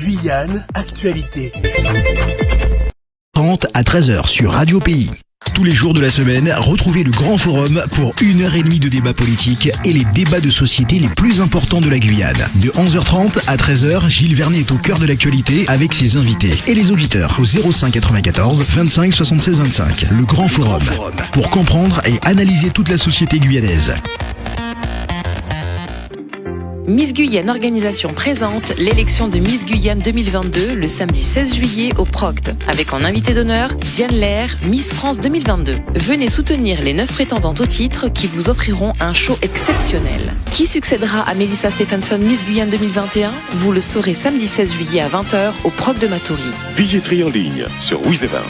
Guyane, actualité. 30 à 13h sur Radio Pays. Tous les jours de la semaine, retrouvez le Grand Forum pour 1h30 de débats politiques et les débats de société les plus importants de la Guyane. De 11h30 à 13h, Gilles Vernet est au cœur de l'actualité avec ses invités et les auditeurs au 05 94 25 76 25. Le Grand Forum pour comprendre et analyser toute la société guyanaise. Miss Guyane Organisation présente l'élection de Miss Guyane 2022 le samedi 16 juillet au Procte, avec en invité d'honneur Diane Lair, Miss France 2022. Venez soutenir les 9 prétendantes au titre qui vous offriront un show exceptionnel. Qui succédera à Melissa Stephenson Miss Guyane 2021 ? Vous le saurez samedi 16 juillet à 20h au Procte de Matoury. Billetterie en ligne sur WizEvent.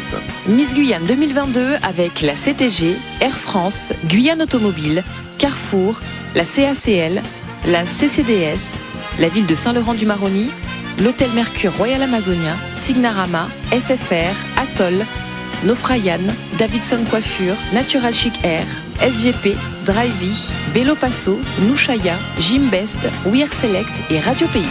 Miss Guyane 2022 avec la CTG, Air France, Guyane Automobile, Carrefour, la CACL, la CCDS, la ville de Saint-Laurent-du-Maroni, l'hôtel Mercure Royal Amazonia, Signarama, SFR, Atoll, Nofrayan, Davidson Coiffure, Natural Chic Air, SGP, Drivey, Bello Passo, Nushaya, Gymbest, We Are Select et Radio Pays.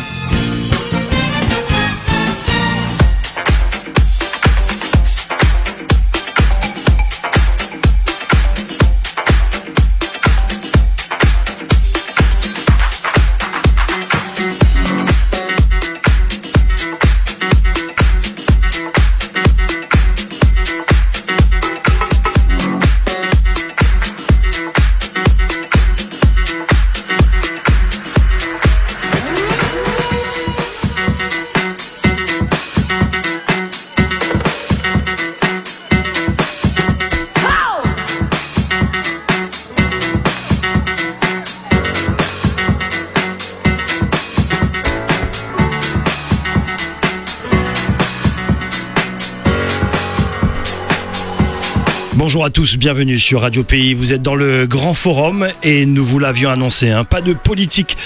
Bonjour à tous, bienvenue sur Radio Pays. Vous êtes dans le Grand Forum et nous vous l'avions annoncé. Pas de politique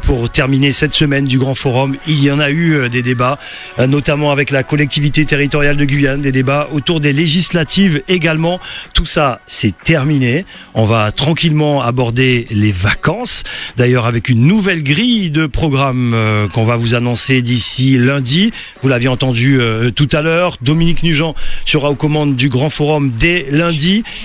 pour terminer cette semaine du Grand Forum. Il y en a eu des débats, notamment avec la collectivité territoriale de Guyane, des débats autour des législatives également. Tout ça, c'est terminé. On va tranquillement aborder les vacances. D'ailleurs, avec une nouvelle grille de programme qu'on va vous annoncer d'ici lundi. Vous l'aviez entendu tout à l'heure. Dominique Nugent sera aux commandes du Grand Forum dès lundi.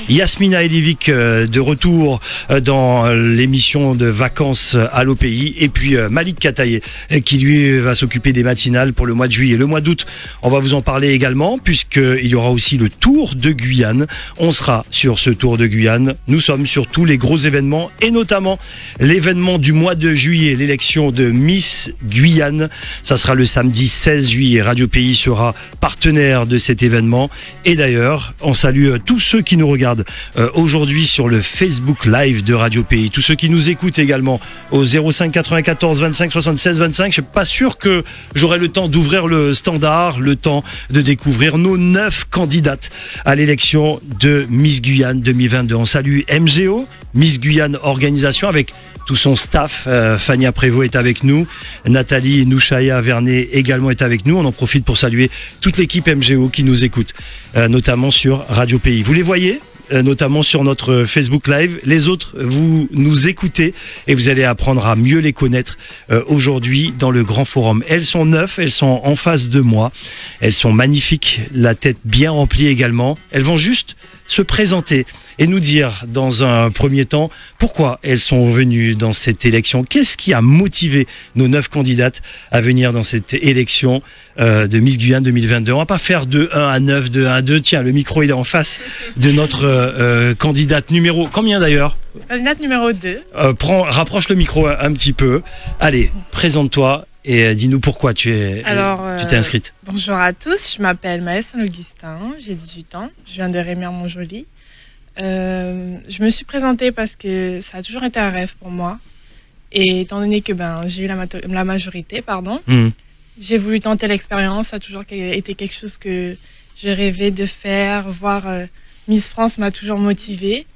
Yasmina Elivic de retour dans l'émission de vacances à l'OPI et puis Malik Kataye qui lui va s'occuper des matinales pour le mois de juillet. Le mois d'août, on va vous en parler également puisqu'il y aura aussi le Tour de Guyane. On sera sur ce Tour de Guyane. Nous sommes sur tous les gros événements et notamment l'événement du mois de juillet, l'élection de Miss Guyane. Ça sera le samedi 16 juillet. Radio Pays sera partenaire de cet événement et d'ailleurs, on salue tous ceux qui nous regardent aujourd'hui sur le Facebook Live de Radio Pays, tous ceux qui nous écoutent également au 05 94 25 76 25. Je suis pas sûr que j'aurai le temps d'ouvrir le standard, le temps de découvrir nos 9 candidates à l'élection de Miss Guyane 2022. On salue MGO, Miss Guyane Organisation avec tout son staff. Fania Prévost est avec nous, Nathalie Nushaya Vernet également est avec nous. On en profite pour saluer toute l'équipe MGO qui nous écoute, notamment sur Radio Pays. Vous les voyez notamment sur notre Facebook Live. Les autres, vous nous écoutez et vous allez apprendre à mieux les connaître aujourd'hui dans le Grand Forum. Elles sont 9, elles sont en face de moi. Elles sont magnifiques, la tête bien remplie également. Elles vont juste se présenter et nous dire dans un premier temps pourquoi elles sont venues dans cette élection. Qu'est-ce qui a motivé nos 9 candidates à venir dans cette élection de Miss Guyane 2022. On va pas faire de 1 à 9, de 1 à 2. Tiens, le micro il est en face de notre candidate numéro... Combien d'ailleurs ? Candidate numéro 2. Rapproche le micro un petit peu. Allez, présente-toi et dis-nous pourquoi tu t'es inscrite. Bonjour à tous, je m'appelle Maëlle Saint-Augustin, j'ai 18 ans, je viens de Rémière-Montjoly. Je me suis présentée parce que ça a toujours été un rêve pour moi. Et étant donné que j'ai eu la majorité, j'ai voulu tenter l'expérience. Ça a toujours été quelque chose que je rêvais de faire. Voir Miss France m'a toujours motivée.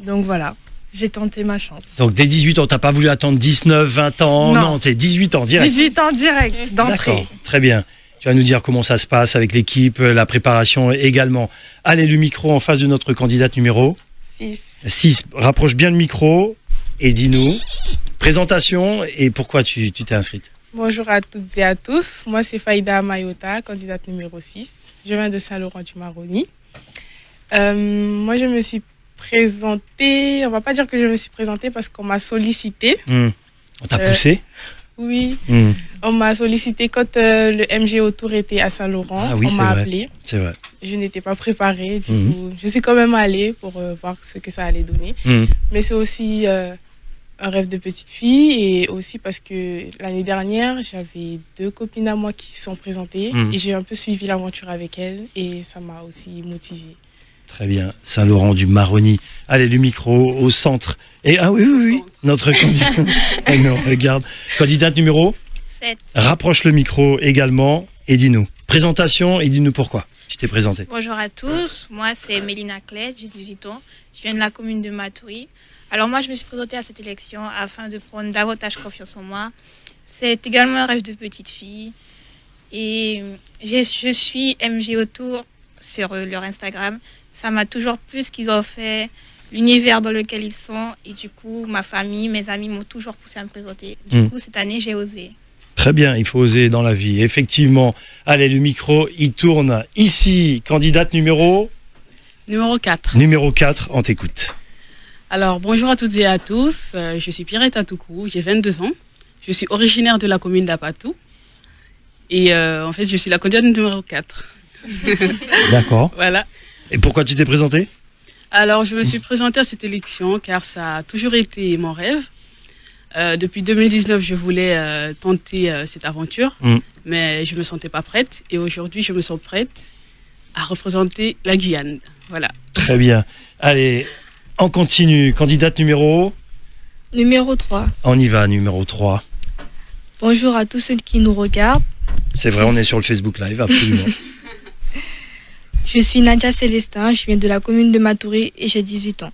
Donc voilà, j'ai tenté ma chance. Donc dès 18 ans, t'as pas voulu attendre 19, 20 ans? Non, c'est 18 ans direct. 18 ans direct, d'entrée. D'accord, très bien. Tu vas nous dire comment ça se passe avec l'équipe, la préparation également. Allez, le micro en face de notre candidate numéro 6. Rapproche bien le micro et dis-nous, présentation et pourquoi tu t'es inscrite. Bonjour à toutes et à tous. Moi, c'est Faïda Mayota, candidate numéro 6. Je viens de Saint-Laurent-du-Maroni. Moi, je me suis présentée. On va pas dire que je me suis présentée parce qu'on m'a sollicité. On t'a poussé? Oui, on m'a sollicité quand le MGO Tour était à Saint-Laurent. Ah oui, on c'est m'a vrai. appelé. C'est vrai. Je n'étais pas préparée. Du coup, je suis quand même allée pour voir ce que ça allait donner. Mais c'est aussi un rêve de petite fille et aussi parce que l'année dernière, j'avais 2 copines à moi qui se sont présentées et j'ai un peu suivi l'aventure avec elles et ça m'a aussi motivée. Très bien. Saint-Laurent-du-Maroni. Allez, le micro au centre. Et ah oui. Notre candidat. Ah non, regarde. Candidate numéro 7. Rapproche le micro également et dis-nous. Présentation et dis-nous pourquoi tu t'es présentée. Bonjour à tous, moi c'est Mélina Clette, j'ai 18 ans, je viens de la commune de Matoury. Alors moi je me suis présentée à cette élection afin de prendre davantage confiance en moi. C'est également un rêve de petite fille et je suis MGO Tour sur leur Instagram. Ça m'a toujours plu ce qu'ils ont fait, l'univers dans lequel ils sont et du coup ma famille, mes amis m'ont toujours poussé à me présenter. Du coup cette année j'ai osé. Très bien, il faut oser dans la vie. Effectivement. Allez, le micro, il tourne. Ici, candidate numéro 4. Numéro 4, on t'écoute. Alors, bonjour à toutes et à tous. Je suis Pierrette Atoukou, j'ai 22 ans. Je suis originaire de la commune d'Apatou. Et en fait, je suis la candidate numéro 4. D'accord. Voilà. Et pourquoi tu t'es présentée? Alors, je me suis présentée à cette élection car ça a toujours été mon rêve. Depuis 2019, je voulais tenter cette aventure, mais je ne me sentais pas prête. Et aujourd'hui, je me sens prête à représenter la Guyane. Voilà. Très bien. Allez, on continue. Candidate numéro Numéro 3. On y va, numéro 3. Bonjour à tous ceux qui nous regardent. C'est vrai, on est sur le Facebook Live, absolument. Je suis Nadia Célestin, je viens de la commune de Matoury et j'ai 18 ans.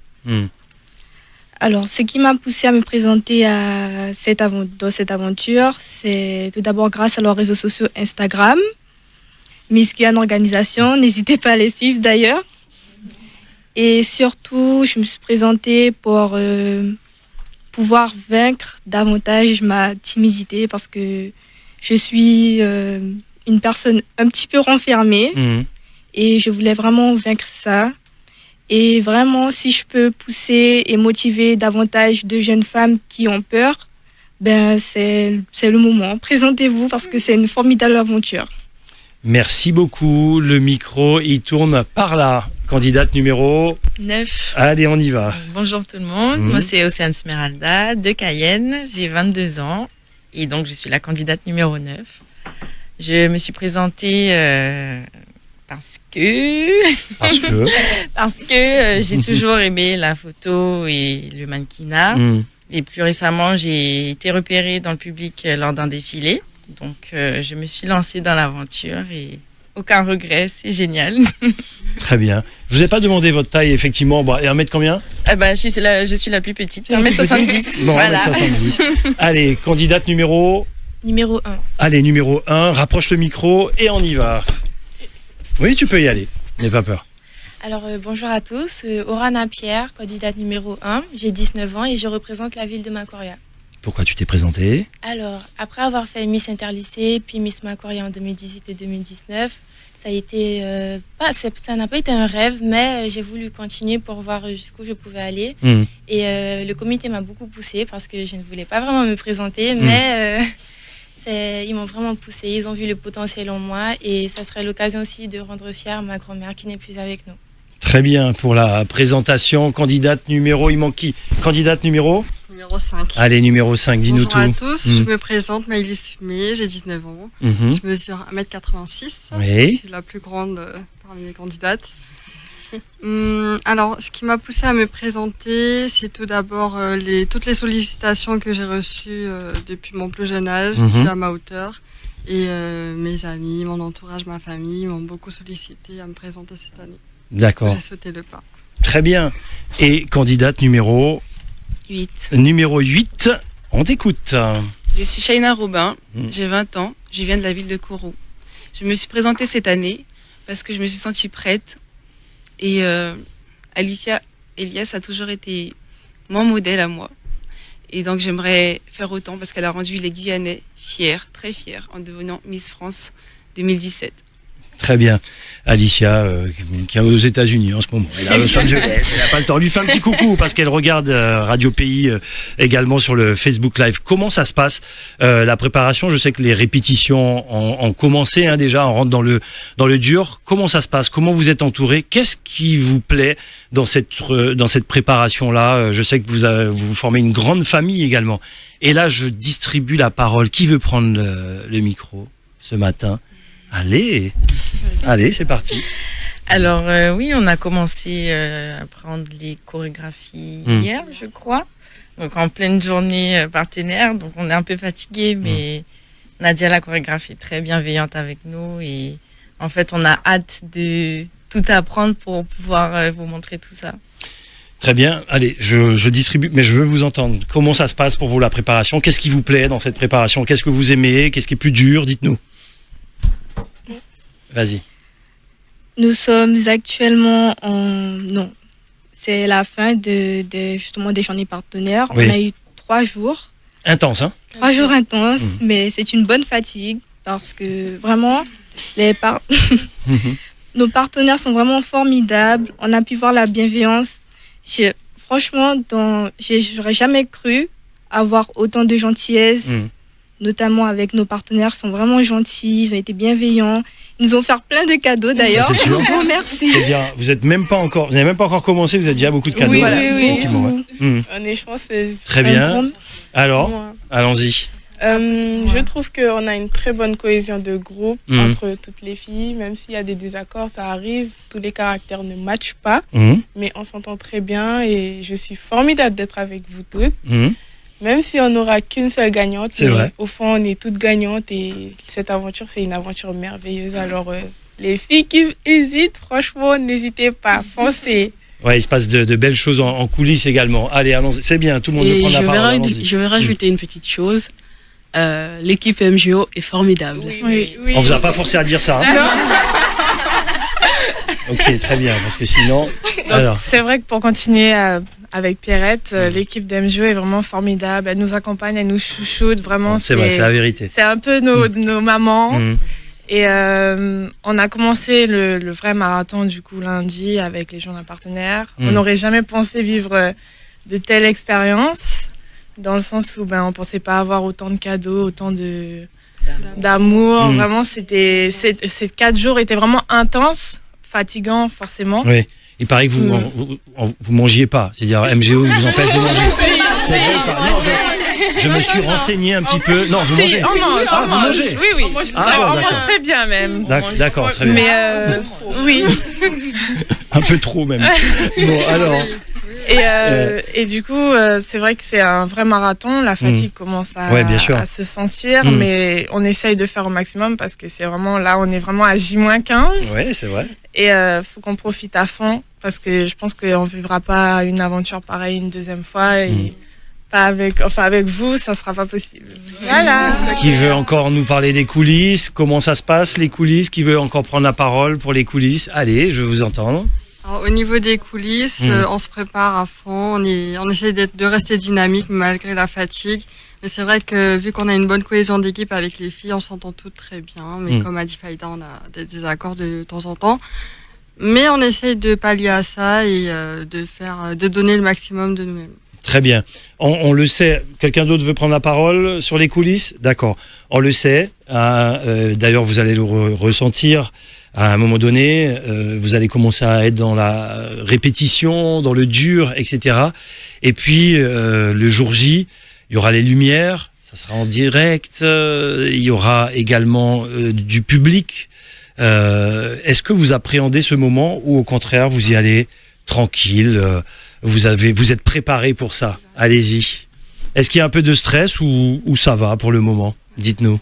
Alors, ce qui m'a poussée à me présenter dans cette aventure, c'est tout d'abord grâce à leurs réseaux sociaux Instagram, Miss Guyane Organisation, n'hésitez pas à les suivre d'ailleurs. Et surtout, je me suis présentée pour pouvoir vaincre davantage ma timidité parce que je suis une personne un petit peu renfermée et je voulais vraiment vaincre ça. Et vraiment, si je peux pousser et motiver davantage de jeunes femmes qui ont peur, ben c'est le moment. Présentez-vous parce que c'est une formidable aventure. Merci beaucoup. Le micro, il tourne par là. Candidate numéro 9. Allez, on y va. Bonjour tout le monde, moi c'est Océane Smeralda de Cayenne, j'ai 22 ans et donc je suis la candidate numéro 9. Je me suis présentée parce que j'ai toujours aimé la photo et le mannequinat. Et plus récemment, j'ai été repérée dans le public lors d'un défilé. Donc, je me suis lancée dans l'aventure et aucun regret, c'est génial. Très bien. Je vous ai pas demandé votre taille, effectivement. Bon, et 1m combien? Je suis la plus petite, 1m70. Bon, voilà. 1m70. Allez, candidate numéro 1. Allez, numéro 1, rapproche le micro et on y va. Oui, tu peux y aller, n'aie pas peur. Alors, bonjour à tous, Orana Pierre, candidate numéro 1, j'ai 19 ans et je représente la ville de Macoria. Pourquoi tu t'es présentée? Alors, après avoir fait Miss Interlycée, puis Miss Macoria en 2018 et 2019, ça a été, ça n'a pas été un rêve, mais j'ai voulu continuer pour voir jusqu'où je pouvais aller. Et le comité m'a beaucoup poussée parce que je ne voulais pas vraiment me présenter, mais ils m'ont vraiment poussée. Ils ont vu le potentiel en moi et ça serait l'occasion aussi de rendre fière ma grand-mère qui n'est plus avec nous. Très bien, pour la présentation, candidate numéro, il manque qui? Candidate numéro 5. Allez, numéro 5, dis-nous tout. Bonjour à tous, je me présente Maëlys Fumé, j'ai 19 ans, je mesure 1m86, je suis la plus grande parmi les candidates. Alors, ce qui m'a poussée à me présenter, c'est tout d'abord toutes les sollicitations que j'ai reçues depuis mon plus jeune âge, je suis à ma hauteur. Et mes amis, mon entourage, ma famille m'ont beaucoup sollicité à me présenter cette année. D'accord. J'ai sauté le pas. Très bien. Et candidate numéro 8. Numéro 8, on t'écoute. Je suis Shaina Robin, j'ai 20 ans, je viens de la ville de Kourou. Je me suis présentée cette année parce que je me suis sentie prête. Et Alicia Elias a toujours été mon modèle à moi. Et donc j'aimerais faire autant parce qu'elle a rendu les Guyanais fiers, très fiers, en devenant Miss France 2017. Très bien. Alicia, qui est aux États-Unis en ce moment. Elle est à Los Angeles. Elle n'a pas le temps. On lui fait un petit coucou parce qu'elle regarde Radio Pays également sur le Facebook Live. Comment ça se passe la préparation? Je sais que les répétitions ont commencé déjà. On rentre dans le dur. Comment ça se passe? Comment vous êtes entouré? Qu'est-ce qui vous plaît dans cette préparation-là? Je sais que vous formez une grande famille également. Et là, je distribue la parole. Qui veut prendre le micro ce matin? Allez, c'est parti. Alors oui, on a commencé à prendre les chorégraphies hier, je crois. Donc en pleine journée partenaire, donc on est un peu fatigué, mais Nadia, la chorégraphie, est très bienveillante avec nous et en fait, on a hâte de tout apprendre pour pouvoir vous montrer tout ça. Très bien. Allez, je distribue, mais je veux vous entendre. Comment ça se passe pour vous la préparation? Qu'est-ce qui vous plaît dans cette préparation? Qu'est-ce que vous aimez? Qu'est-ce qui est plus dur? Dites-nous. Vas-y. Nous sommes actuellement Non, c'est la fin justement des journées partenaires. Oui. On a eu 3 jours. Intense, hein? 3 jours intenses, mais c'est une bonne fatigue parce que vraiment, nos partenaires sont vraiment formidables. On a pu voir la bienveillance. Franchement, j'aurais jamais cru avoir autant de gentillesse. Notamment avec nos partenaires, ils sont vraiment gentils, ils ont été bienveillants. Ils nous ont fait plein de cadeaux d'ailleurs. C'est sûr. Oh, merci. C'est-à-dire, vous n'avez même pas encore commencé, vous avez déjà beaucoup de cadeaux. Oui, effectivement. Ouais. On est chanceuse. Très bien. Alors, allons-y. Je trouve qu'on a une très bonne cohésion de groupe entre toutes les filles. Même s'il y a des désaccords, ça arrive. Tous les caractères ne matchent pas. Mais on s'entend très bien et je suis formidable d'être avec vous toutes. Même si on n'aura qu'une seule gagnante, mais au fond, on est toutes gagnantes et cette aventure, c'est une aventure merveilleuse. Alors, les filles qui hésitent, franchement, n'hésitez pas, foncez. Ouais, il se passe de belles choses en coulisses également. Allez, allons-y. C'est bien, tout le monde veut prendre la parole. Je vais rajouter une petite chose. L'équipe MGO est formidable. Oui. On vous a pas forcé à dire ça. Hein. Ok, très bien, parce que sinon... Alors. C'est vrai que pour continuer avec Pierrette, l'équipe d'MGO est vraiment formidable. Elle nous accompagne, elle nous chouchoute, vraiment. C'est vrai, c'est la vérité. C'est un peu nos mamans. Et on a commencé le vrai marathon du coup lundi avec les journées partenaires. On n'aurait jamais pensé vivre de telles expériences, dans le sens où on pensait pas avoir autant de cadeaux, autant d'amour. Vraiment, ces 4 jours étaient vraiment intenses, fatigants forcément. Oui. Il paraît que vous mangiez pas, c'est-à-dire MGO vous empêche de manger. C'est vrai ou pas? Non, je me suis renseigné un petit peu. Non, vous mangez. On mange. Vous mangez. Oui. On mange très bien même. D'accord, très bien. Mais oui. Un peu trop même. Bon, alors. Et du coup, c'est vrai que c'est un vrai marathon. La fatigue commence à se sentir, mais on essaye de faire au maximum parce que c'est vraiment là, on est vraiment à J-15. Oui, c'est vrai. Et faut qu'on profite à fond parce que je pense qu'on ne vivra pas une aventure pareille une deuxième fois et pas avec vous, ça ne sera pas possible. Voilà. Qui veut encore nous parler des coulisses? Comment ça se passe les coulisses? Qui veut encore prendre la parole pour les coulisses? Allez, je veux vous entendre. Alors, au niveau des coulisses, on se prépare à fond, on essaie de rester dynamique malgré la fatigue. Mais c'est vrai que vu qu'on a une bonne cohésion d'équipe avec les filles, on s'entend toutes très bien. Mais comme a dit Faïda, on a des désaccords de temps en temps. Mais on essaie de pallier à ça et de donner le maximum de nous-mêmes. Très bien. On le sait. Quelqu'un d'autre veut prendre la parole sur les coulisses? D'accord. On le sait. D'ailleurs, vous allez le ressentir. À un moment donné, vous allez commencer à être dans la répétition, dans le dur, etc. Et puis, le jour J, il y aura les lumières, ça sera en direct, il y aura également du public. Est-ce que vous appréhendez ce moment ou au contraire, vous y allez tranquille, vous êtes préparé pour ça? Allez-y. Est-ce qu'il y a un peu de stress ou ça va pour le moment? Dites-nous.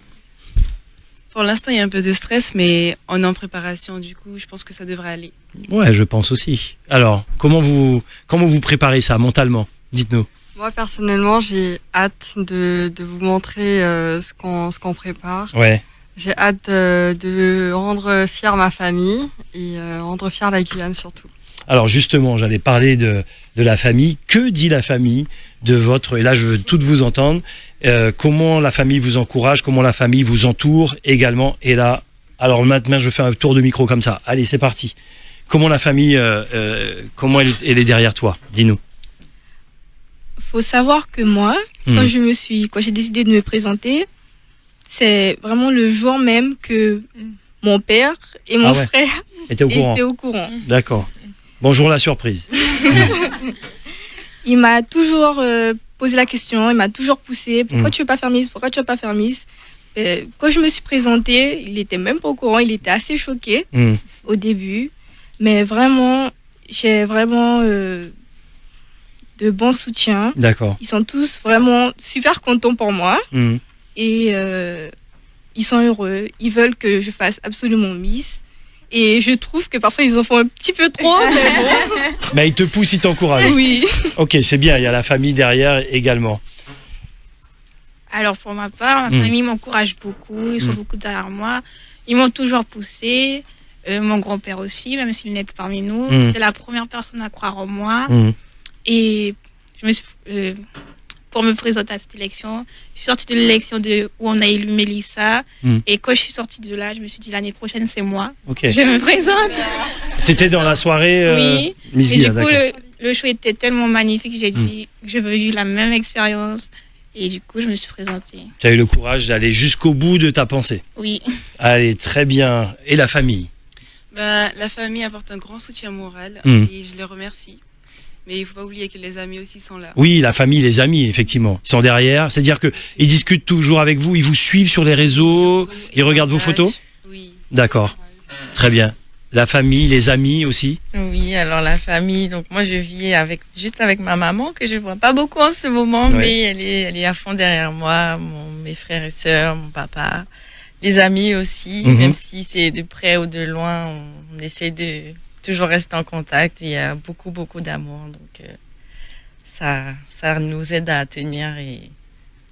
Pour l'instant, il y a un peu de stress, mais on est en préparation, du coup, je pense que ça devrait aller. Ouais, je pense aussi. Alors, comment vous préparez ça mentalement? Dites-nous. Moi, personnellement, j'ai hâte de vous montrer ce qu'on prépare. Ouais. J'ai hâte de rendre fière ma famille et rendre fière la Guyane surtout. Alors justement, j'allais parler de la famille. Que dit la famille de votre... Et là, je veux toutes vous entendre. Comment la famille vous encourage, comment la famille vous entoure également. Et là, alors maintenant, je fais un tour de micro comme ça. Allez, c'est parti. Comment la famille, comment elle est derrière toi? Dis-nous. Faut savoir que moi, quand j'ai décidé de me présenter, c'est vraiment le jour même que mon père et mon frère étaient au courant. D'accord. Bonjour la surprise. Il m'a toujours posé la question, il m'a toujours poussé. Pourquoi tu veux pas faire Miss? Pourquoi tu veux pas faire Miss? Quand je me suis présentée, il était même pas au courant. Il était assez choqué au début. Mais vraiment, j'ai vraiment de bons soutiens. D'accord. Ils sont tous vraiment super contents pour moi. Et ils sont heureux. Ils veulent que je fasse absolument Miss. Et je trouve que parfois ils en font un petit peu trop, mais bon. Mais ils te poussent, ils t'encouragent. Oui. Ok, c'est bien, il y a la famille derrière également. Alors pour ma part, ma famille m'encourage beaucoup, ils sont beaucoup derrière moi. Ils m'ont toujours poussé, mon grand-père aussi, même s'il n'est plus parmi nous. C'était la première personne à croire en moi. Et je me suis, pour me présenter à cette élection, je suis sortie de l'élection où on a élu Mélissa. Et quand je suis sortie de là, je me suis dit l'année prochaine c'est moi. Okay. Je me présente. T'étais dans la soirée oui. Miss Et Guia, du coup, le show était tellement magnifique, j'ai dit que je veux vivre la même expérience. Et du coup, je me suis présentée. Tu as eu le courage d'aller jusqu'au bout de ta pensée. Oui. Allez, très bien. Et la famille? La famille apporte un grand soutien moral et je les remercie. Mais il ne faut pas oublier que les amis aussi sont là. Oui, la famille, les amis, effectivement. Ils sont derrière. C'est-à-dire qu'ils discutent toujours avec vous, ils vous suivent sur les réseaux, ils regardent vos photos? Oui. D'accord. Très bien. La famille, les amis aussi? Oui, alors la famille, donc moi je vis juste avec ma maman que je vois pas beaucoup en ce moment, mais elle est à fond derrière moi, mes frères et sœurs, mon papa, les amis aussi, même si c'est de près ou de loin, on essaie de toujours rester en contact. Il y a beaucoup d'amour, donc ça nous aide à tenir et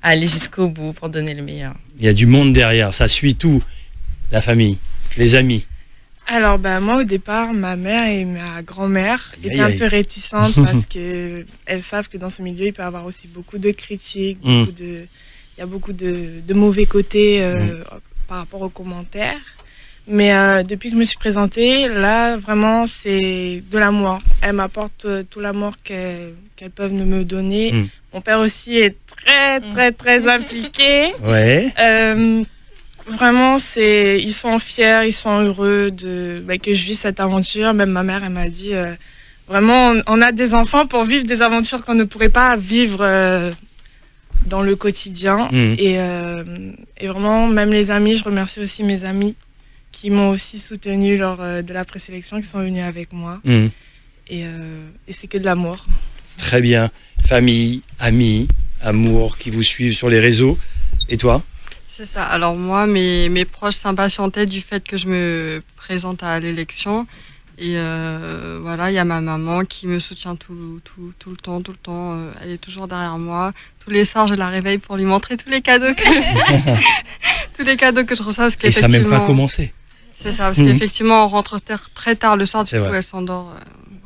à aller jusqu'au bout pour donner le meilleur. Il y a du monde derrière, ça suit tout, la famille, les amis. Alors moi au départ, ma mère et ma grand-mère étaient un peu réticentes parce que elles savent que dans ce milieu il peut y avoir aussi beaucoup de critiques, il y a beaucoup de mauvais côtés par rapport aux commentaires. Mais depuis que je me suis présentée, là vraiment c'est de l'amour. Elles m'apportent tout l'amour qu'elles peuvent me donner. Mon père aussi est très impliqué. Ouais. Vraiment, ils sont fiers, ils sont heureux que je vis cette aventure. Même ma mère, elle m'a dit, vraiment, on a des enfants pour vivre des aventures qu'on ne pourrait pas vivre dans le quotidien. Et vraiment, même les amis, je remercie aussi mes amis qui m'ont aussi soutenu lors de la présélection, qui sont venus avec moi. Et c'est que de l'amour. Très bien. Famille, amis, amour qui vous suivent sur les réseaux. Et toi ? C'est ça. Alors moi, mes proches s'impatientaient du fait que je me présente à l'élection. Et voilà, il y a ma maman qui me soutient tout le temps. Elle est toujours derrière moi. Tous les soirs, je la réveille pour lui montrer tous les cadeaux que, tous les cadeaux que je reçois. Parce et ça n'a même pas commencé. C'est ça, parce qu'effectivement, on rentre très tard le soir. Du coup, elle s'endort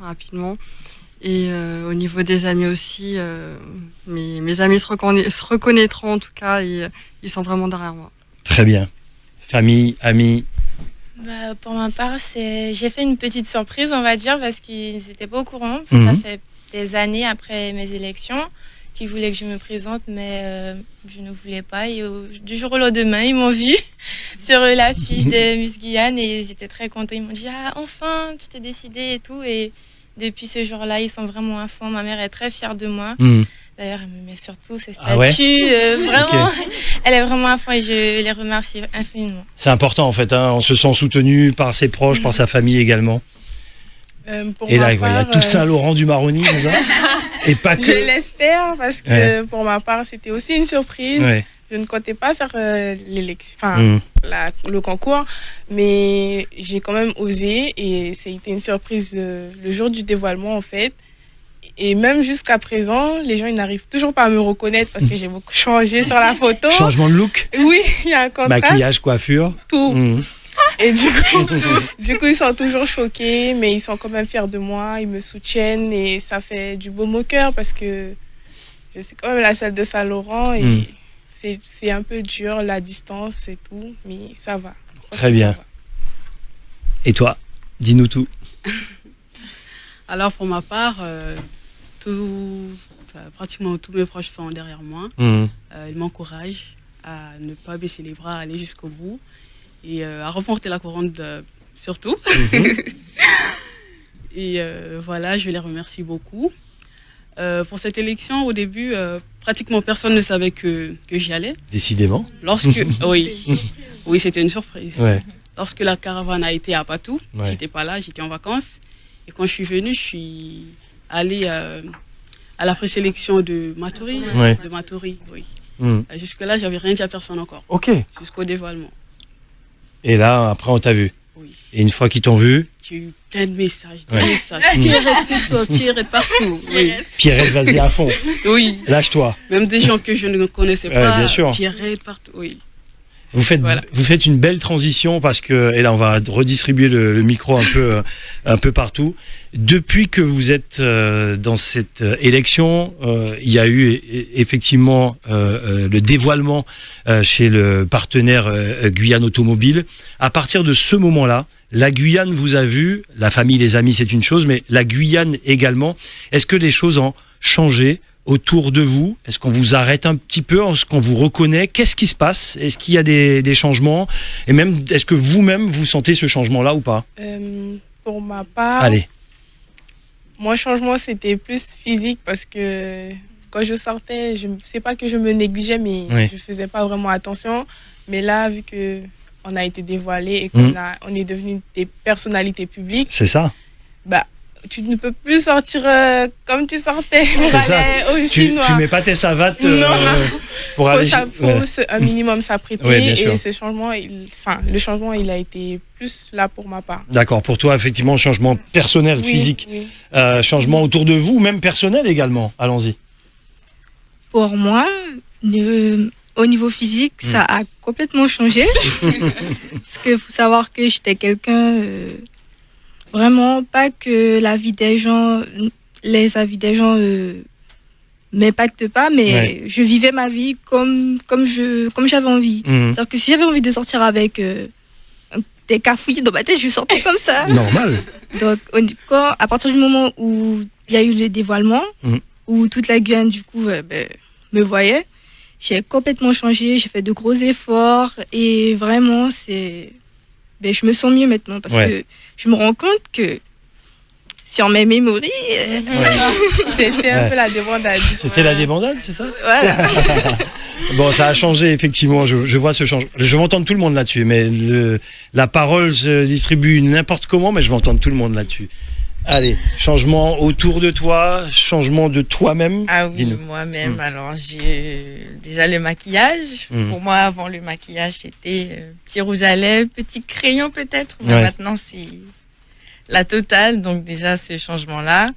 rapidement. Et au niveau des amis aussi, mes amis se reconnaîtront en tout cas, et ils sont vraiment derrière moi. Très bien. Famille, amis? Pour ma part, j'ai fait une petite surprise, on va dire, parce qu'ils n'étaient pas au courant. Ça fait des années après mes élections qu'ils voulaient que je me présente, mais je ne voulais pas. Et du jour au lendemain, ils m'ont vu sur l'affiche de Miss Guyane et ils étaient très contents. Ils m'ont dit « Ah, enfin, tu t'es décidée et tout ». Et depuis ce jour-là, ils sont vraiment à fond. Ma mère est très fière de moi. D'ailleurs, elle me met surtout ses statuts. Vraiment, elle est vraiment à fond et je les remercie infiniment. C'est important en fait, hein. On se sent soutenu par ses proches, par sa famille également. Et là, il y a tout Saint-Laurent du Maroni, c'est ça? Et pas que. Je l'espère parce que pour ma part, c'était aussi une surprise. Je ne comptais pas faire l'élection, le concours, mais j'ai quand même osé et c'était une surprise le jour du dévoilement en fait. Et même jusqu'à présent, les gens ils n'arrivent toujours pas à me reconnaître parce que j'ai beaucoup changé sur la photo. Changement de look? Oui, il y a un contraste. Maquillage, coiffure? Tout. Et du coup, ils sont toujours choqués, mais ils sont quand même fiers de moi. Ils me soutiennent et ça fait du baume au cœur parce que je suis quand même la seule de Saint-Laurent et c'est un peu dur, la distance et tout, mais ça va. Très bien. Va. Et toi, dis-nous tout. Alors pour ma part, pratiquement tous mes proches sont derrière moi. Ils m'encouragent à ne pas baisser les bras, à aller jusqu'au bout et à remporter la couronne surtout. Et voilà, je les remercie beaucoup. Pour cette élection, au début, pratiquement personne ne savait que j'y allais. Décidément. Oui, c'était une surprise. Ouais. Lorsque la caravane a été à Patou, Ouais. j'étais pas là, j'étais en vacances. Et quand je suis venue, je suis allée à la présélection de Matoury. Ouais. De Matoury, oui. Mm. Jusque-là, j'avais rien dit à personne encore. Ok. Jusqu'au dévoilement. Et là, après, on t'a vu. Oui. Et une fois qu'ils t'ont vu, J'ai eu plein de messages, Ouais. Pierrette, c'est toi, Pierrette partout. Oui. Pierrette, vas-y à fond. Oui. Lâche-toi. Même des gens que je ne connaissais Ouais, pas. bien sûr. Pierrette partout, oui. Vous faites une belle transition parce que, et là on va redistribuer le micro un peu partout. Depuis que vous êtes dans cette élection, il y a eu effectivement le dévoilement chez le partenaire Guyane Automobile. À partir de ce moment-là, la Guyane vous a vu, la famille, les amis c'est une chose, mais la Guyane également. Est-ce que les choses ont changé autour de vous? Est-ce qu'on vous arrête un petit peu? Est-ce qu'on vous reconnaît? Qu'est-ce qui se passe? Est-ce qu'il y a des changements? Et même, est-ce que vous-même, vous sentez ce changement-là ou pas? Pour ma part, Allez. Mon changement, c'était plus physique parce que quand je sortais, c'est pas que je me négligeais, mais Oui. je faisais pas vraiment attention. Mais là, vu qu'on a été dévoilé et on est devenu des personnalités publiques, C'est ça. bah, tu ne peux plus sortir comme tu sortais pour C'est ça. aller au Tu chinois. mets pas tes savates Non. pour aller... Faut un minimum s'apprêter Ouais, bien sûr. et ce changement, le changement, il a été plus là pour ma part. D'accord, pour toi, effectivement, changement personnel, Oui, physique. oui. Changement autour de vous, même personnel également. Allons-y. Pour moi, au niveau physique, ça a complètement changé. Parce qu'il faut savoir que j'étais quelqu'un... vraiment pas que les avis des gens m'impactent pas, mais je vivais ma vie comme j'avais envie. C'est-à-dire que si j'avais envie de sortir avec des cafouillis dans ma tête, je sortais comme ça. Normal. Donc, à partir du moment où il y a eu le dévoilement, où toute la Guyane, du coup, me voyait, j'ai complètement changé, j'ai fait de gros efforts et vraiment, je me sens mieux maintenant parce que je me rends compte que sur mes mémories, c'était un peu la débandade. C'était la débandade, c'est ça? Voilà. Bon, ça a changé, effectivement. Je vois ce changement. Je vais entendre tout le monde là-dessus, mais la parole se distribue n'importe comment, mais je vais entendre tout le monde là-dessus. Allez, changement autour de toi, changement de toi-même. Ah oui, dis-nous. moi-même. Alors, j'ai déjà le maquillage. Pour moi, avant le maquillage, c'était petit rouge à lèvres, petit crayon peut-être. Mais maintenant, c'est la totale. Donc déjà, ce changement-là.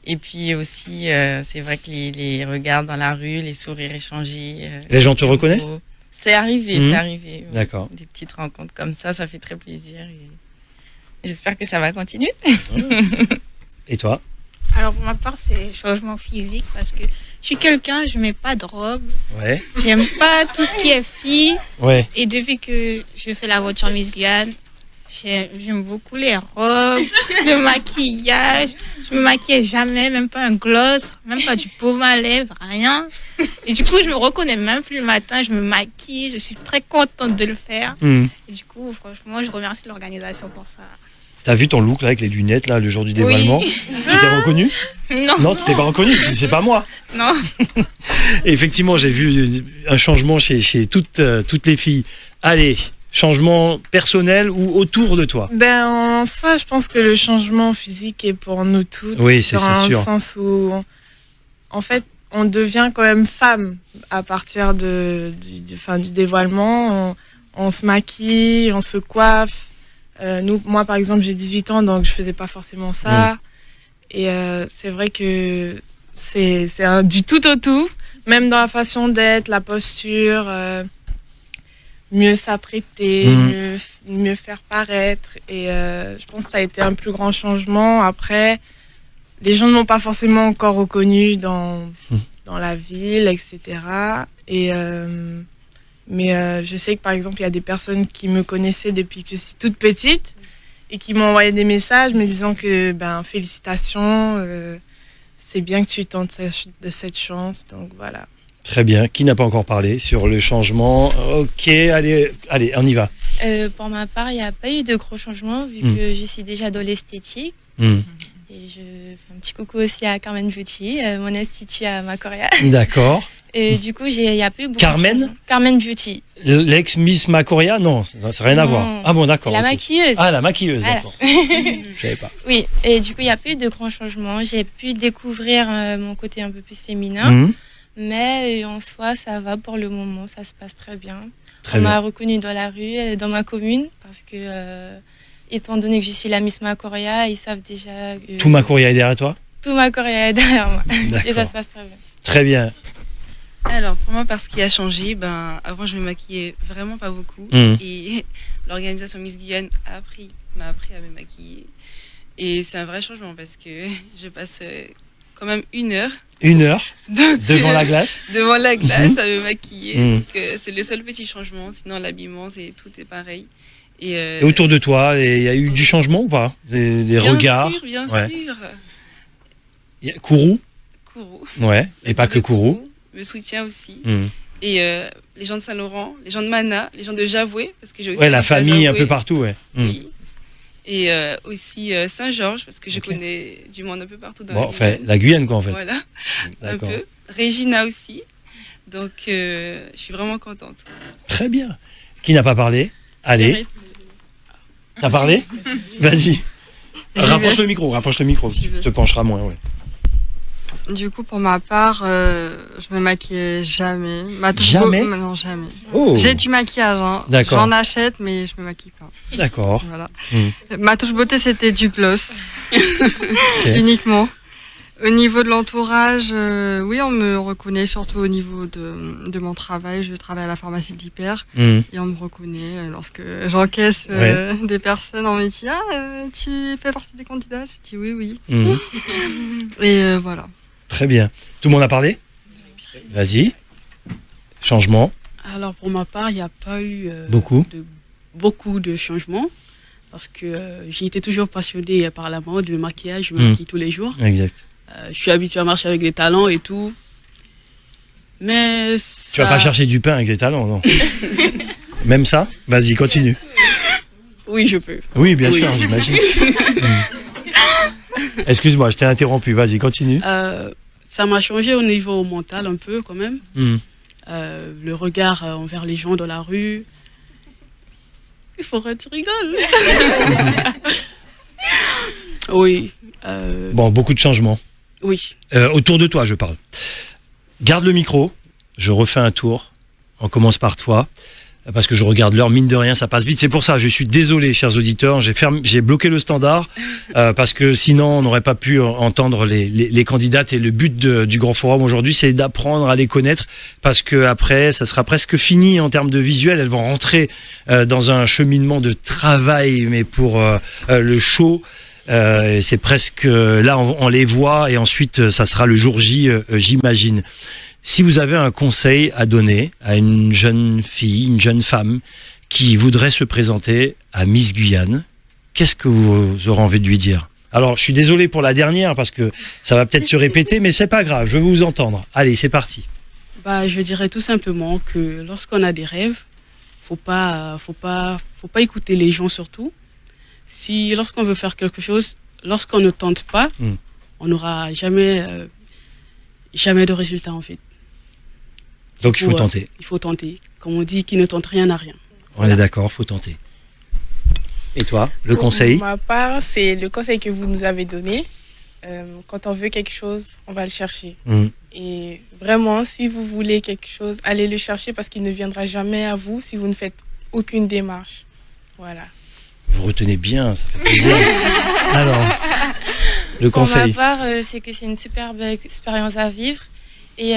Et puis aussi, c'est vrai que les regards dans la rue, les sourires échangés. Les gens te reconnaissent? C'est arrivé. D'accord. Des petites rencontres comme ça fait très plaisir. Et j'espère que ça va continuer. Et toi? Alors pour ma part, c'est changement physique parce que je suis quelqu'un, je mets pas de robe. Ouais. J'aime pas tout ce qui est fille. Ouais. Et depuis que je fais la voiture Miss Guyane, j'aime beaucoup les robes, le maquillage. Je me maquillais jamais, même pas un gloss, même pas du baume à lèvres, rien. Et du coup, je me reconnais même plus le matin, je me maquille, je suis très contente de le faire. Et du coup, franchement, je remercie l'organisation pour ça. T'as vu ton look là avec les lunettes là le jour du dévoilement? Oui. Tu t'es reconnu? Non. Non, tu t'es pas reconnu, c'est pas moi. Non. Et effectivement, j'ai vu un changement chez toutes les filles. Allez, changement personnel ou autour de toi? En soi, je pense que le changement physique est pour nous toutes. Oui, c'est sûr. Dans un sens où, en fait, on devient quand même femme à partir du dévoilement. On se maquille, on se coiffe. Moi, par exemple, j'ai 18 ans, donc je faisais pas forcément ça. Et c'est vrai que c'est du tout au tout, même dans la façon d'être, la posture. mieux s'apprêter, mieux faire paraître. Et je pense que ça a été un plus grand changement. Après, les gens ne m'ont pas forcément encore reconnue dans la ville, etc. Mais je sais que par exemple, il y a des personnes qui me connaissaient depuis que je suis toute petite et qui m'ont envoyé des messages me disant que félicitations, c'est bien que tu tentes de cette chance. Donc voilà. Très bien. Qui n'a pas encore parlé sur le changement? Ok, allez, on y va. Pour ma part, il n'y a pas eu de gros changements vu que je suis déjà dans l'esthétique. Et je fais un petit coucou aussi à Carmen Beauty, mon institut à Macoria. D'accord. Et du coup, il n'y a plus beaucoup Carmen de Carmen Beauty. L'ex-Miss Macoria? Non, ça n'a rien à voir. Ah bon, d'accord. La maquilleuse. Ah, la maquilleuse, voilà. d'accord. Je savais pas. Oui, et du coup, il n'y a plus de grands changements. J'ai pu découvrir mon côté un peu plus féminin. Mais en soi, ça va pour le moment, ça se passe très bien. On m'a reconnue dans la rue, dans ma commune, parce que, étant donné que je suis la Miss Macoria, ils savent déjà... Tout Macoria est derrière toi? Tout Macoria est derrière moi. Et ça se passe très bien. Très bien. Alors, pour moi, parce qu'il a changé, avant, je me maquillais vraiment pas beaucoup. Et l'organisation Miss Guyane m'a appris à me maquiller. Et c'est un vrai changement parce que je passe quand même 1 heure. 1 heure devant la glace? Devant la glace à me maquiller. Donc, c'est le seul petit changement. Sinon, l'habillement, tout est pareil. Et autour de toi, il y a eu du changement ou pas? Des regards? Bien sûr. Il y a Kourou? Kourou. Ouais, et pas que Kourou. Me soutient aussi. Et les gens de Saint-Laurent, les gens de Mana, les gens de Javoué, parce que j'ai aussi la famille un peu partout, ouais. Oui. Et aussi Saint-Georges, parce que je connais du monde un peu partout dans la Guyane. Enfin, la Guyane, quoi, en fait. Voilà, un peu. Regina aussi. Donc, je suis vraiment contente. Très bien. Qui n'a pas parlé? Allez. T'as parlé? Vas-y. Rapproche le micro, tu te pencheras moins, ouais. Du coup, pour ma part, je me maquillais jamais. Jamais? Non, jamais. Oh. J'ai du maquillage, hein. J'en achète, mais je me maquille pas. D'accord. Voilà. Ma touche beauté, c'était du gloss. Uniquement. Au niveau de l'entourage, oui, on me reconnaît surtout au niveau de mon travail. Je travaille à la pharmacie de l'Hyper et on me reconnaît lorsque j'encaisse des personnes. On me dit tu fais partie des candidats? Je dis oui. Et voilà. Très bien. Tout le monde a parlé? Vas-y. Changement? Alors pour ma part, il n'y a pas eu beaucoup de changements parce que j'ai été toujours passionnée par la mode, le maquillage, je me maquille tous les jours. Exact. Je suis habituée à marcher avec des talents et tout. Mais tu vas pas chercher du pain avec les talents, non? Même ça? Vas-y, continue. Oui, je peux. Oui, bien sûr, j'imagine. Excuse-moi, je t'ai interrompu. Vas-y, continue. Ça m'a changé au niveau mental un peu quand même. Le regard envers les gens dans la rue. Il faudrait que tu rigoles. Oui. Bon, beaucoup de changements. Oui. Autour de toi, je parle. Garde le micro. Je refais un tour. On commence par toi. Parce que je regarde l'heure, mine de rien, ça passe vite. C'est pour ça, je suis désolé, chers auditeurs. J'ai bloqué le standard parce que sinon, on n'aurait pas pu entendre les candidates. Et le but du Grand Forum aujourd'hui, c'est d'apprendre à les connaître parce que après, ça sera presque fini en termes de visuel. Elles vont rentrer dans un cheminement de travail, mais pour le show. C'est presque là, on les voit et ensuite, ça sera le jour J, j'imagine. Si vous avez un conseil à donner à une jeune fille, une jeune femme qui voudrait se présenter à Miss Guyane, qu'est-ce que vous aurez envie de lui dire? Alors, je suis désolé pour la dernière parce que ça va peut-être se répéter, mais c'est pas grave, je veux vous entendre. Allez, c'est parti. Je dirais tout simplement que lorsqu'on a des rêves, faut pas écouter les gens surtout. Lorsqu'on veut faire quelque chose, lorsqu'on ne tente pas, on n'aura jamais de résultat en fait. Donc il faut tenter. Il faut tenter. Comme on dit, qui ne tente rien n'a rien. On est d'accord, faut tenter. Et toi, le conseil? Pour ma part, c'est le conseil que vous nous avez donné. Quand on veut quelque chose, on va le chercher. Et vraiment, si vous voulez quelque chose, allez le chercher parce qu'il ne viendra jamais à vous si vous ne faites aucune démarche. Voilà. Vous retenez bien, ça fait plaisir. Alors, le conseil? Pour ma part, c'est que c'est une superbe expérience à vivre Et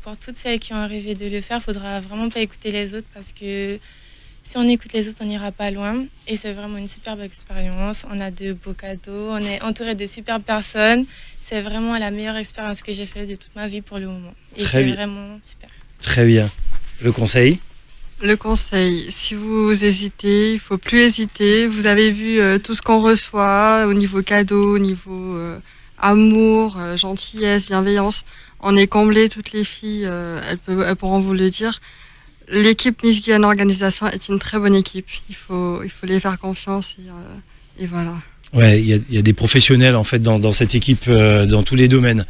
pour toutes celles qui ont rêvé de le faire, il faudra vraiment pas écouter les autres parce que si on écoute les autres, on n'ira pas loin. Et c'est vraiment une superbe expérience. On a de beaux cadeaux, on est entouré de superbes personnes. C'est vraiment la meilleure expérience que j'ai faite de toute ma vie pour le moment. Et c'est vraiment super. Très bien. Le conseil ? Le conseil, si vous hésitez, il faut plus hésiter. Vous avez vu tout ce qu'on reçoit au niveau cadeau, au niveau amour, gentillesse, bienveillance. On est comblé, toutes les filles, elles pourront vous le dire. L'équipe Miss Guyane Organisation est une très bonne équipe. Il faut les faire confiance et voilà. Ouais, il y a des professionnels en fait dans cette équipe, dans tous les domaines.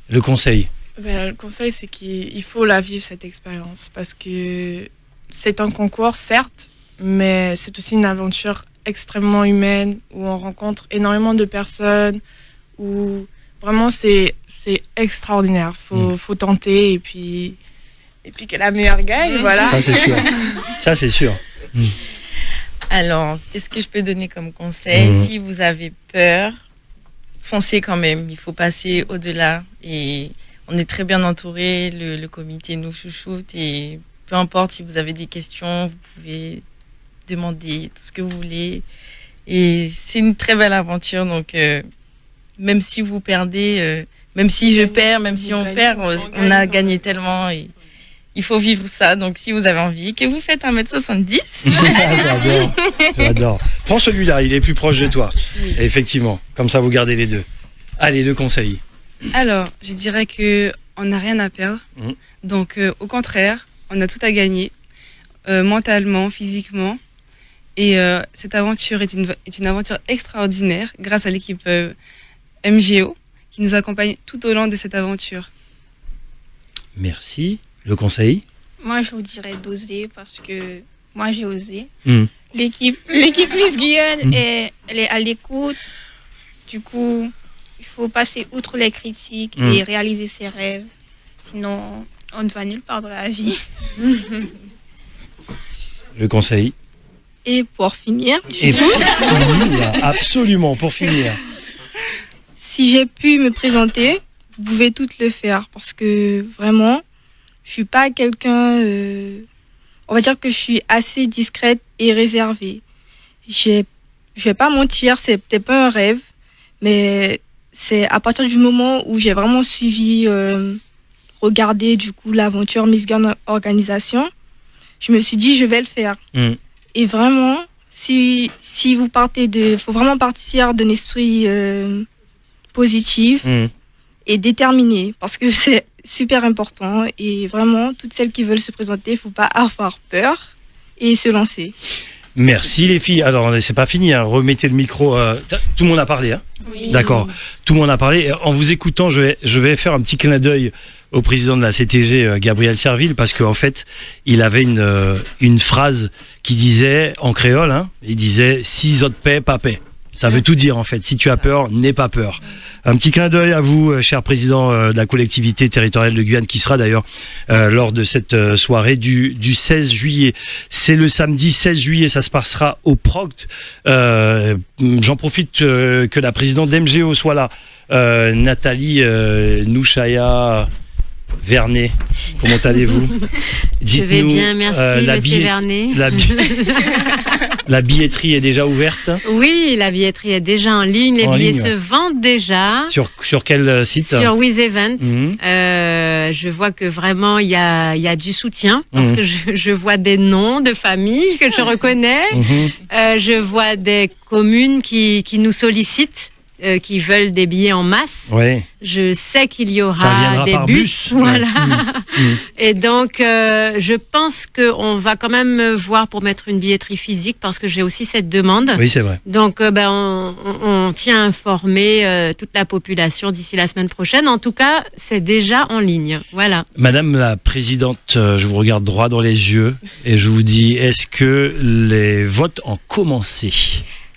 Le conseil ? Le conseil, c'est qu'il faut la vivre, cette expérience, parce que c'est un concours, certes, mais c'est aussi une aventure extrêmement humaine, où on rencontre énormément de personnes, où vraiment c'est extraordinaire. Faut tenter, et puis que la meilleure gagne, voilà. Ça, c'est sûr. Ça, c'est sûr. Alors, qu'est-ce que je peux donner comme conseil ? Si vous avez peur, foncez quand même. Il faut passer au-delà. Et on est très bien entouré. Le comité nous chouchoute. Et peu importe si vous avez des questions, vous pouvez demander tout ce que vous voulez. Et c'est une très belle aventure. Donc, même si vous perdez, même si je perds, même si on perd, on a gagné tellement. Et il faut vivre ça. Donc, si vous avez envie, que vous faites 1m70. J'adore. Prends celui-là, il est plus proche de toi. Oui. Effectivement, comme ça, vous gardez les deux. Allez, le conseil. Alors, je dirais qu'on n'a rien à perdre. Donc, au contraire, on a tout à gagner, mentalement, physiquement. Et cette aventure est une aventure extraordinaire grâce à l'équipe MGO qui nous accompagne tout au long de cette aventure. Merci. Le conseil ? Moi, je vous dirais d'oser parce que moi, j'ai osé. L'équipe Miss Guyane, elle est à l'écoute. Du coup, il faut passer outre les critiques et réaliser ses rêves. Sinon, on ne va nulle part dans la vie. Le conseil ? Et pour finir, absolument, pour finir. Si j'ai pu me présenter, vous pouvez toutes le faire parce que vraiment, je suis pas quelqu'un, on va dire que je suis assez discrète et réservée. Je vais pas mentir, c'est peut-être pas un rêve, mais c'est à partir du moment où j'ai vraiment suivi, regardé du coup l'aventure Miss Guyane Organisation, je me suis dit je vais le faire. Et vraiment, si vous partez faut vraiment partir d'un esprit positif et déterminé parce que c'est super important et vraiment toutes celles qui veulent se présenter, il ne faut pas avoir peur et se lancer. Merci les filles. Alors c'est pas fini, hein. Remettez le micro. Tout le monde a parlé, hein ? Oui. D'accord. Tout le monde a parlé. En vous écoutant, je vais faire un petit clin d'œil au président de la CTG, Gabriel Serville, parce qu'en fait, il avait une phrase qui disait en créole, hein, il disait « Si autres paix, pas paix ». Ça veut tout dire en fait. Si tu as peur, n'aie pas peur. Un petit clin d'œil à vous, cher président de la collectivité territoriale de Guyane, qui sera d'ailleurs lors de cette soirée du 16 juillet. C'est le samedi 16 juillet, ça se passera au Proct. J'en profite que la présidente d'MGO soit là. Nathalie Nouchaya Vernet, comment allez-vous ? Je vais bien, merci monsieur Vernet. La billetterie est déjà ouverte ? Oui, la billetterie est déjà en ligne. Les billets se vendent déjà. Sur quel site ? Sur WizEvent. Je vois que vraiment il y a du soutien parce que je vois des noms de familles que je reconnais. Je vois des communes qui nous sollicitent. Qui veulent des billets en masse. Ouais. Je sais qu'il y aura des bus. Voilà. Et donc, je pense qu'on va quand même voir pour mettre une billetterie physique parce que j'ai aussi cette demande. Oui, c'est vrai. Donc, on tient à informer toute la population d'ici la semaine prochaine. En tout cas, c'est déjà en ligne. Voilà. Madame la présidente, je vous regarde droit dans les yeux et je vous dis, est-ce que les votes ont commencé ?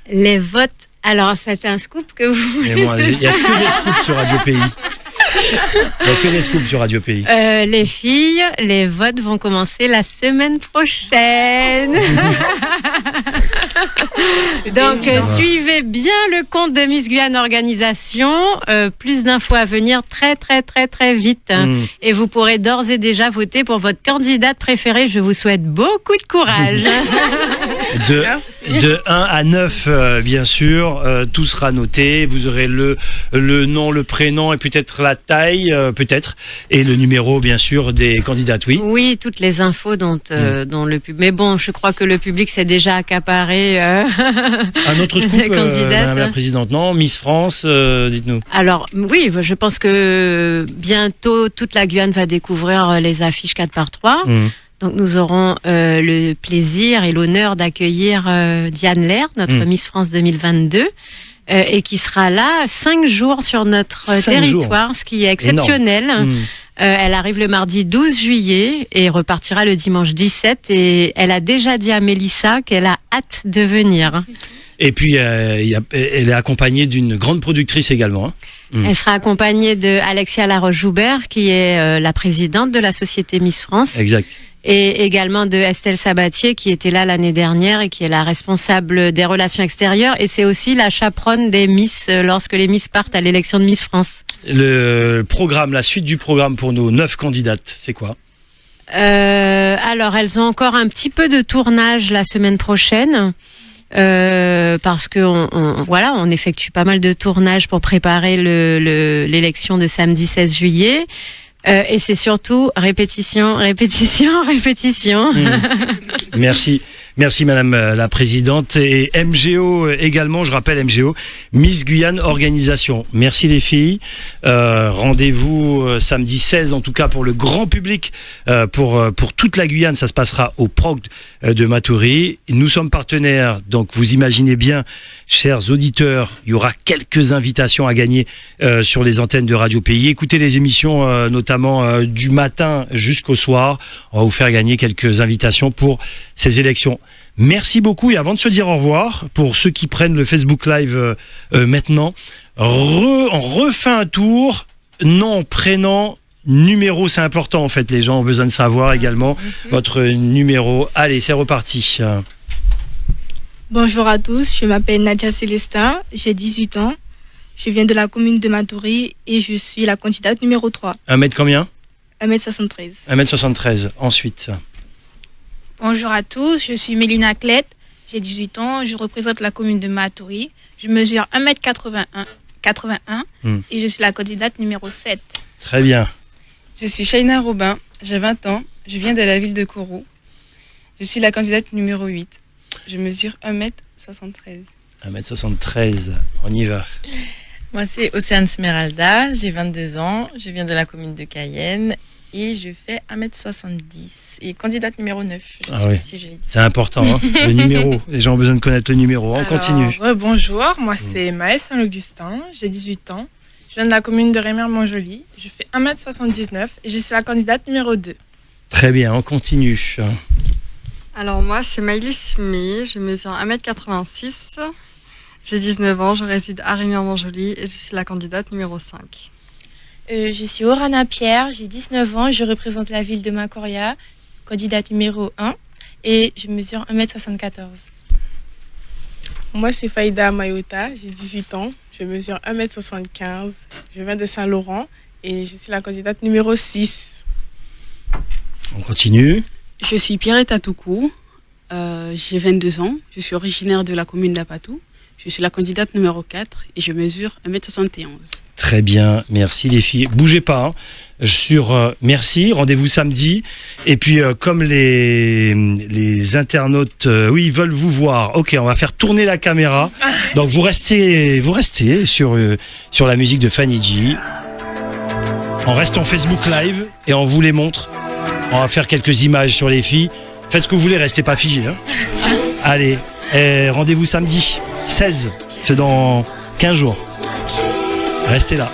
Les votes. Alors, c'est un scoop que vous... Il n'y a que des scoops sur Radio Pays. Il n'y a que des scoops sur Radio Pays. Les filles, les votes vont commencer la semaine prochaine. Donc, suivez bien le compte de Miss Guyane Organisation. Plus d'infos à venir très, très, très, très vite. Et vous pourrez d'ores et déjà voter pour votre candidate préférée. Je vous souhaite beaucoup de courage. De 1 à 9, bien sûr, tout sera noté. Vous aurez le nom, le prénom et peut-être la taille, peut-être, et le numéro, bien sûr, des candidates, oui. Oui, toutes les infos dont le public. Mais bon, je crois que le public s'est déjà accaparé. Un autre scoop, Madame la Présidente, non? Miss France, dites-nous. Alors, oui, je pense que bientôt, toute la Guyane va découvrir les affiches 4x3. Donc nous aurons le plaisir et l'honneur d'accueillir Diane Lair, notre Miss France 2022, et qui sera là 5 jours sur notre territoire, ce qui est exceptionnel. Elle arrive le mardi 12 juillet et repartira le dimanche 17. Et elle a déjà dit à Mélissa qu'elle a hâte de venir. Et puis, elle est accompagnée d'une grande productrice également. Elle sera accompagnée de Alexia Laroche-Joubert, qui est la présidente de la Société Miss France. Exact. Et également de Estelle Sabatier, qui était là l'année dernière et qui est la responsable des relations extérieures. Et c'est aussi la chaperonne des Miss lorsque les Miss partent à l'élection de Miss France. Le programme, la suite du programme pour nos 9 candidates, c'est quoi? Alors, elles ont encore un petit peu de tournage la semaine prochaine. Parce que on effectue pas mal de tournages pour préparer l'élection de samedi 16 juillet. Et c'est surtout répétition. Merci Madame la Présidente. Et MGO également, je rappelle MGO, Miss Guyane Organisation. Merci les filles. Rendez-vous samedi 16 en tout cas pour le grand public, pour toute la Guyane. Ça se passera au PROC de Matoury. Nous sommes partenaires, donc vous imaginez bien, chers auditeurs, il y aura quelques invitations à gagner sur les antennes de Radio Pays. Écoutez les émissions notamment du matin jusqu'au soir. On va vous faire gagner quelques invitations pour ces élections. Merci beaucoup, et avant de se dire au revoir, pour ceux qui prennent le Facebook Live maintenant, on refait un tour, nom, prénom, numéro, c'est important en fait, les gens ont besoin de savoir également votre numéro. Allez, c'est reparti. Bonjour à tous, je m'appelle Nadia Célestin, j'ai 18 ans, je viens de la commune de Matoury et je suis la candidate numéro 3. 1m combien? 1m73. 1m73, ensuite. Bonjour à tous, je suis Mélina Clette, j'ai 18 ans, je représente la commune de Matoury. Je mesure 1m81 et je suis la candidate numéro 7. Très bien. Je suis Shaina Robin, j'ai 20 ans, je viens de la ville de Kourou. Je suis la candidate numéro 8. Je mesure 1m73. 1m73, on y va. Moi, c'est Océane Smeralda, j'ai 22 ans, je viens de la commune de Cayenne et je fais 1m70. Et candidate numéro 9, si je l'ai dit. C'est important, hein, le numéro. Les gens ont besoin de connaître le numéro. On continue. Bonjour, moi c'est Maë Saint-Augustin, j'ai 18 ans. Je viens de la commune de Rémière-Montjoly. Je fais 1m79 et je suis la candidate numéro 2. Très bien, on continue. Alors moi, c'est Maëlys Fumé, je mesure 1m86. J'ai 19 ans, je réside à Rémière-Montjoly et je suis la candidate numéro 5. Je suis Orana Pierre, j'ai 19 ans, je représente la ville de Macoria, candidate numéro 1 et je mesure 1m74. Moi c'est Faïda Mayota, j'ai 18 ans, je mesure 1m75, je viens de Saint-Laurent et je suis la candidate numéro 6. On continue. Je suis Pierrette Atoukou, j'ai 22 ans, je suis originaire de la commune d'Apatou. Je suis la candidate numéro 4 et je mesure 1m71. Très bien, merci les filles. Bougez pas, hein. Merci, rendez-vous samedi. Et puis comme les internautes, ils veulent vous voir. Ok, on va faire tourner la caméra. Donc vous restez sur la musique de Fanny G. On reste en Facebook Live et on vous les montre. On va faire quelques images sur les filles. Faites ce que vous voulez, restez pas figés. Hein. Allez, rendez-vous samedi 16, c'est dans 15 jours. Restez là.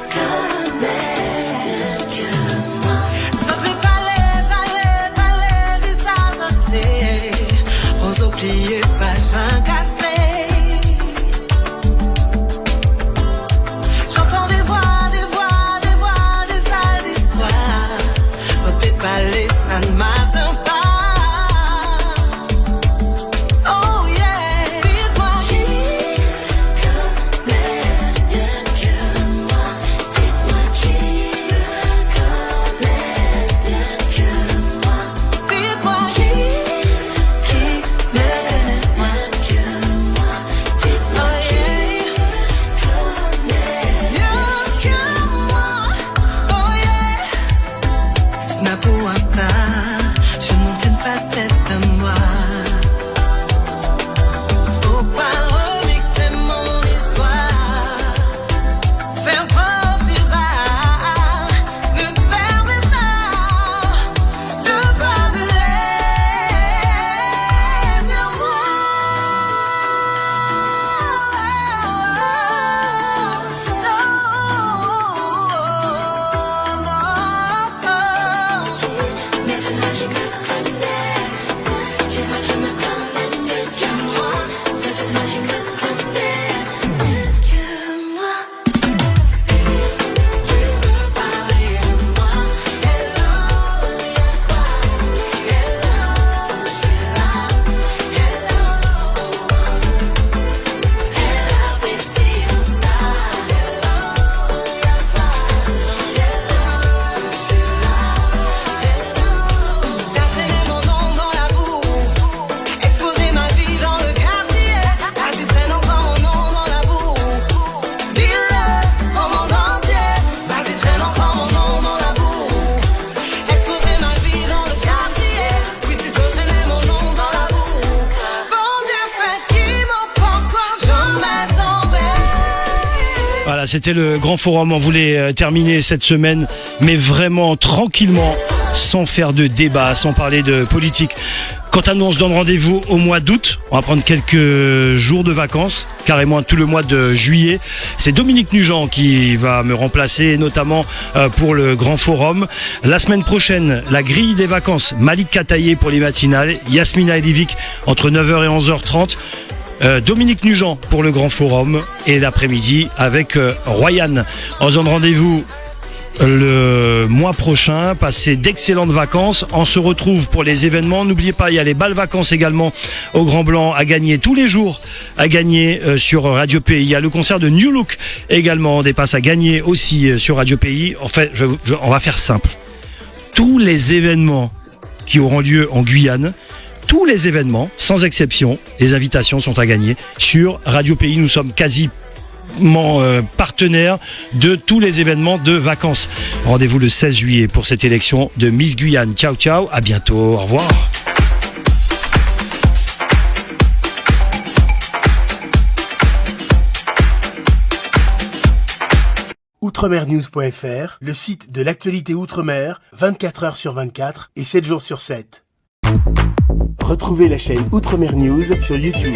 Oh yeah, dites-moi qui Voilà, c'était le grand forum. On voulait terminer cette semaine, mais vraiment tranquillement, sans faire de débat, sans parler de politique. Quant à nous, on se donne rendez-vous au mois d'août. On va prendre quelques jours de vacances, carrément tout le mois de juillet. C'est Dominique Nugent qui va me remplacer, notamment pour le grand forum. La semaine prochaine, la grille des vacances. Malik Kataye pour les matinales, Yasmina Elivic entre 9h et 11h30. Dominique Nugent pour le grand forum et l'après-midi avec Royan. On se donne rendez-vous le mois prochain. Passez d'excellentes vacances. On se retrouve pour les événements. N'oubliez pas, il y a les balles vacances également au Grand Blanc à gagner tous les jours, à gagner sur Radio Pays. Il y a le concert de New Look également, des passes à gagner aussi sur Radio Pays. En fait, on va faire simple. Tous les événements qui auront lieu en Guyane, tous les événements, sans exception, les invitations sont à gagner sur Radio Pays. Nous sommes quasi partenaire de tous les événements de vacances. Rendez-vous le 16 juillet pour cette élection de Miss Guyane. Ciao, ciao, à bientôt, au revoir. Outremernews.fr, le site de l'actualité Outre-mer, 24h sur 24 et 7 jours sur 7. Retrouvez la chaîne Outremer News sur YouTube.